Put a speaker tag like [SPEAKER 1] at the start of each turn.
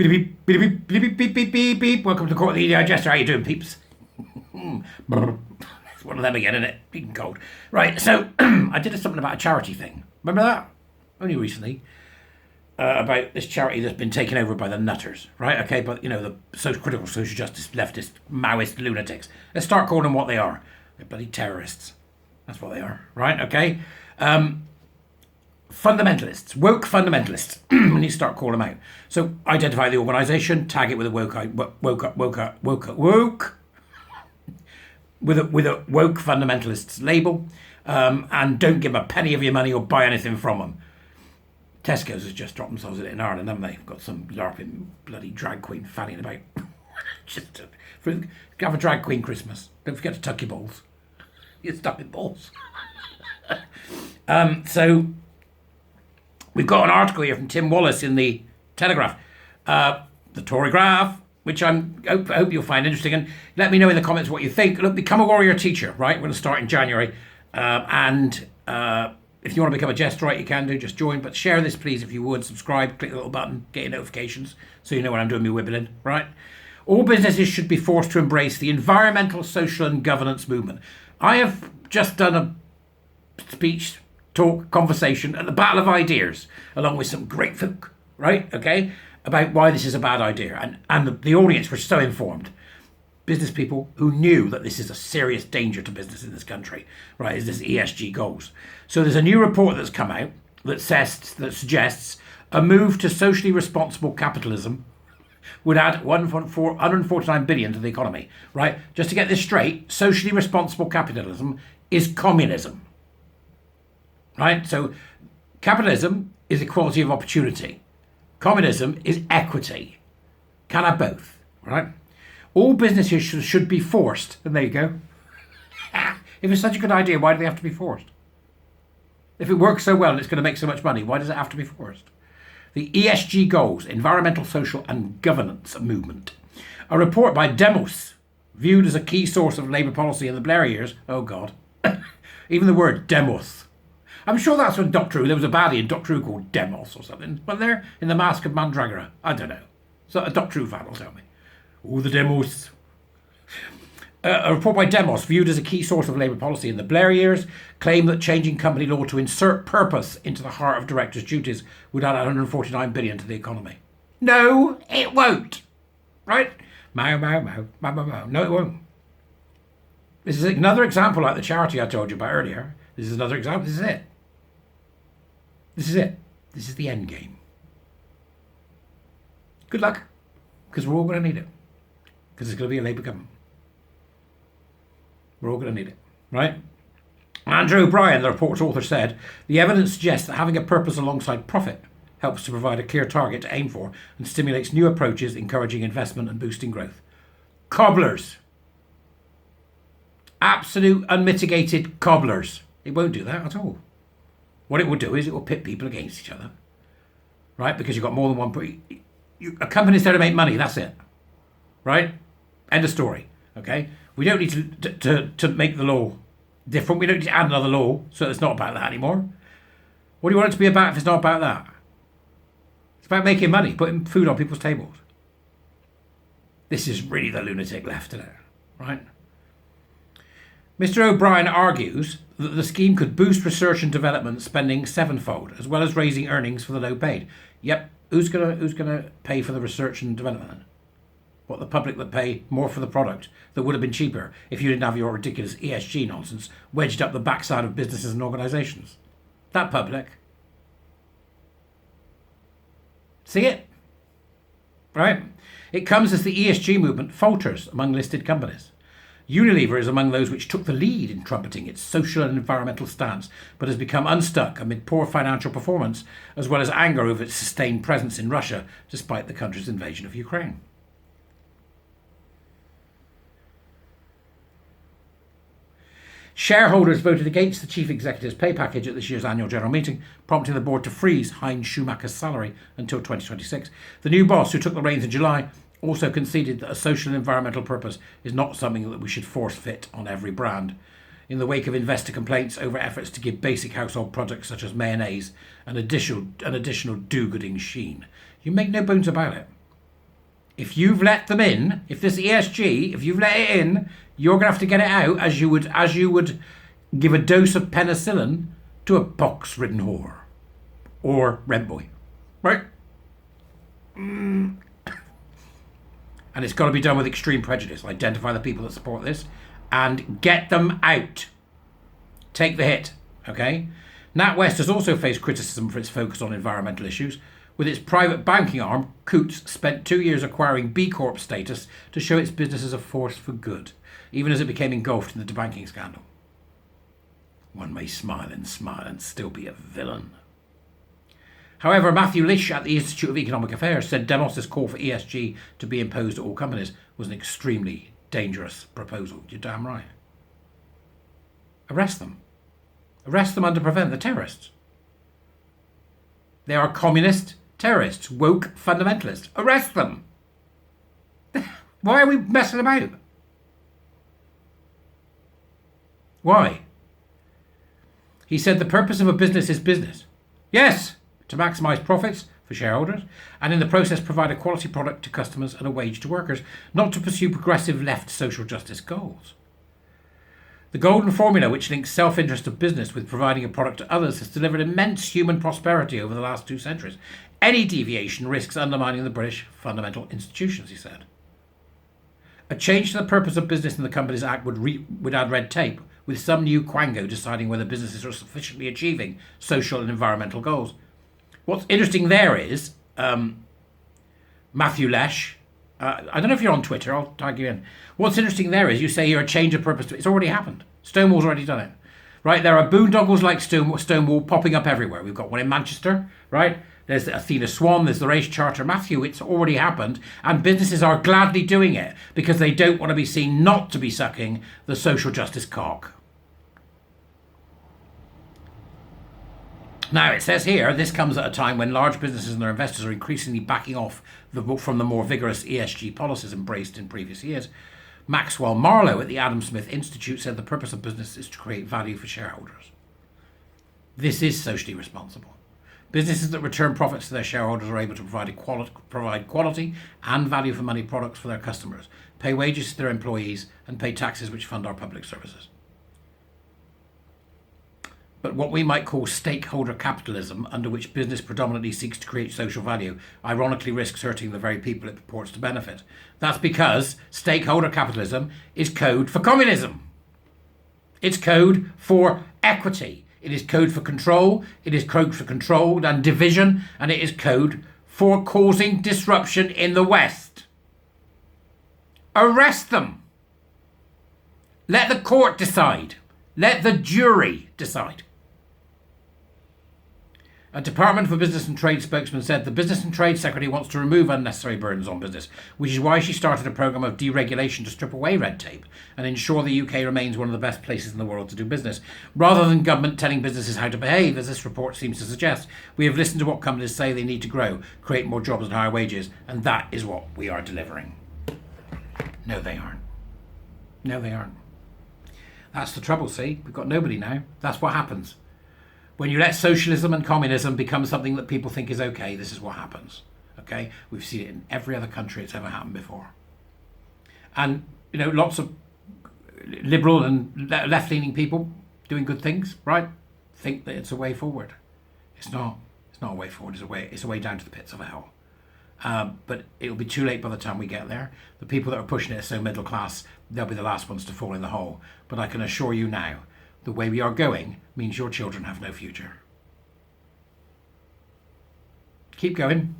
[SPEAKER 1] Beep, beep, beep, beep, beep, beep, beep, beep, beep. Welcome to the Court of the Jester. How you doing, peeps? It's one of them again, isn't it? Being cold. Right, so I did something about a charity thing. Remember that? Only recently. About this charity that's been taken over by the nutters, right? Okay, but, you know, the critical social justice, leftist, Maoist lunatics. Let's start calling them what they are. They're bloody terrorists. That's what they are, right? Okay? Fundamentalists, woke fundamentalists. We need to start calling them out. So identify the organisation, tag it with a woke fundamentalists label, and don't give them a penny of your money or buy anything from them. Tesco's has just dropped themselves in it in Ireland, haven't they? Got some LARPing bloody drag queen fanning about. Have a drag queen Christmas. Don't forget to tuck your balls. You're stuck with balls. So we've got an article here from Tim Wallace in the Telegraph, the Tory Graph, which I hope you'll find interesting. And let me know in the comments what you think. Look, become a warrior teacher, right? We're going to start in January. If you want to become a Jesterite, you can do. Just join. But share this, please, if you would. Subscribe, click the little button, get your notifications so you know when I'm doing my wibbling, right? All businesses should be forced to embrace the environmental, social and governance movement. I have just done a speech, talk, conversation at the Battle of Ideas, along with some great folk, right? Okay? About why this is a bad idea. And the audience were so informed. Business people who knew that this is a serious danger to business in this country, right, is this ESG goals. So there's a new report that's come out that suggests a move to socially responsible capitalism would add 149 billion to the economy, right? Just to get this straight, socially responsible capitalism is communism, right? So capitalism is equality of opportunity. Communism is equity. Can have both, right? All businesses should be forced, and there you go. If it's such a good idea, why do they have to be forced? If it works so well and it's going to make so much money, why does it have to be forced? The ESG goals, environmental, social and governance movement. A report by Demos, viewed as a key source of Labour policy in the Blair years. Oh God. Even the word Demos. I'm sure that's when Doctor Who, there was a baddie in Doctor Who called Demos or something. But there, in the Mask of Mandragora. I don't know. So a Doctor Who fan will tell me. Oh, the Demos. A report by Demos, viewed as a key source of Labour policy in the Blair years, claimed that changing company law to insert purpose into the heart of directors' duties would add 149 billion to the economy. No, it won't. Right? Mow, mow, mow, mow, mow, mow. No, it won't. This is another example like the charity I told you about earlier. This is another example. This is it. This is it. This is the end game. Good luck, because we're all going to need it. Because it's going to be a Labour government. We're all going to need it, right? Andrew O'Brien, the report's author, said, the evidence suggests that having a purpose alongside profit helps to provide a clear target to aim for and stimulates new approaches, encouraging investment and boosting growth. Cobblers. Absolute unmitigated cobblers. It won't do that at all. What it will do is it will pit people against each other, right? Because you've got more than one... A company's there to make money, that's it. Right? End of story. Okay? We don't need to make the law different. We don't need to add another law so it's not about that anymore. What do you want it to be about if it's not about that? It's about making money, putting food on people's tables. This is really the lunatic left, isn't it? Right? Mr. O'Brien argues that the scheme could boost research and development spending sevenfold, as well as raising earnings for the low paid. Yep. Who's gonna pay for the research and development? What, the public that pay more for the product that would have been cheaper if you didn't have your ridiculous ESG nonsense wedged up the backside of businesses and organisations? That public. See it? Right? It comes as the ESG movement falters among listed companies. Unilever is among those which took the lead in trumpeting its social and environmental stance, but has become unstuck amid poor financial performance, as well as anger over its sustained presence in Russia, despite the country's invasion of Ukraine. Shareholders voted against the chief executive's pay package at this year's annual general meeting, prompting the board to freeze Heinz Schumacher's salary until 2026. The new boss, who took the reins in July, also conceded that a social and environmental purpose is not something that we should force fit on every brand. In the wake of investor complaints over efforts to give basic household products such as mayonnaise an additional do-gooding sheen. You make no bones about it. If you've let them in, if this ESG, if you've let it in, you're going to have to get it out as you would give a dose of penicillin to a pox-ridden whore or rent boy, right? And it's got to be done with extreme prejudice. Identify the people that support this and get them out. Take the hit, okay? NatWest has also faced criticism for its focus on environmental issues. With its private banking arm, Coutts spent 2 years acquiring B Corp status to show its business as a force for good, even as it became engulfed in the debanking scandal. One may smile and still be a villain. However, Matthew Lish at the Institute of Economic Affairs said Demos' call for ESG to be imposed at all companies was an extremely dangerous proposal. You're damn right. Arrest them. Arrest them under prevent. They're terrorists. They are communist terrorists, woke fundamentalists. Arrest them. Why are we messing about? Why? He said the purpose of a business is business. Yes, to maximise profits for shareholders and in the process provide a quality product to customers and a wage to workers, not to pursue progressive left social justice goals. The golden formula which links self-interest of business with providing a product to others has delivered immense human prosperity over the last 2 centuries. Any deviation risks undermining the British fundamental institutions, he said. A change to the purpose of business in the Companies Act would add red tape, with some new quango deciding whether businesses are sufficiently achieving social and environmental goals. What's interesting there is Matthew Lesh. I don't know if you're on Twitter, I'll tag you in. What's interesting there is you say you're a change of purpose. It's already happened. Stonewall's already done it. Right? There are boondoggles like Stonewall popping up everywhere. We've got one in Manchester, right? There's the Athena Swan, there's the Race Charter. Matthew, it's already happened. And businesses are gladly doing it because they don't want to be seen not to be sucking the social justice cock. Now, it says here, this comes at a time when large businesses and their investors are increasingly backing off from the more vigorous ESG policies embraced in previous years. Maxwell Marlowe at the Adam Smith Institute said the purpose of business is to create value for shareholders. This is socially responsible. Businesses that return profits to their shareholders are able to provide quality and value for money products for their customers, pay wages to their employees, and pay taxes which fund our public services. But what we might call stakeholder capitalism, under which business predominantly seeks to create social value, ironically risks hurting the very people it purports to benefit. That's because stakeholder capitalism is code for communism. It's code for equity. It is code for control. It is code for control and division. And it is code for causing disruption in the West. Arrest them. Let the court decide. Let the jury decide. A Department for Business and Trade spokesman said the Business and Trade Secretary wants to remove unnecessary burdens on business, which is why she started a programme of deregulation to strip away red tape and ensure the UK remains one of the best places in the world to do business. Rather than government telling businesses how to behave, as this report seems to suggest, we have listened to what companies say they need to grow, create more jobs and higher wages, and that is what we are delivering. No, they aren't. No, they aren't. That's the trouble, see? We've got nobody now. That's what happens. When you let socialism and communism become something that people think is okay, this is what happens. Okay? We've seen it in every other country it's ever happened before. And, lots of liberal and left-leaning people doing good things, right? Think that it's a way forward. It's not. It's not a way forward. It's a way down to the pits of hell. But it'll be too late by the time we get there. The people that are pushing it are so middle class, they'll be the last ones to fall in the hole. But I can assure you now, the way we are going means your children have no future. Keep going.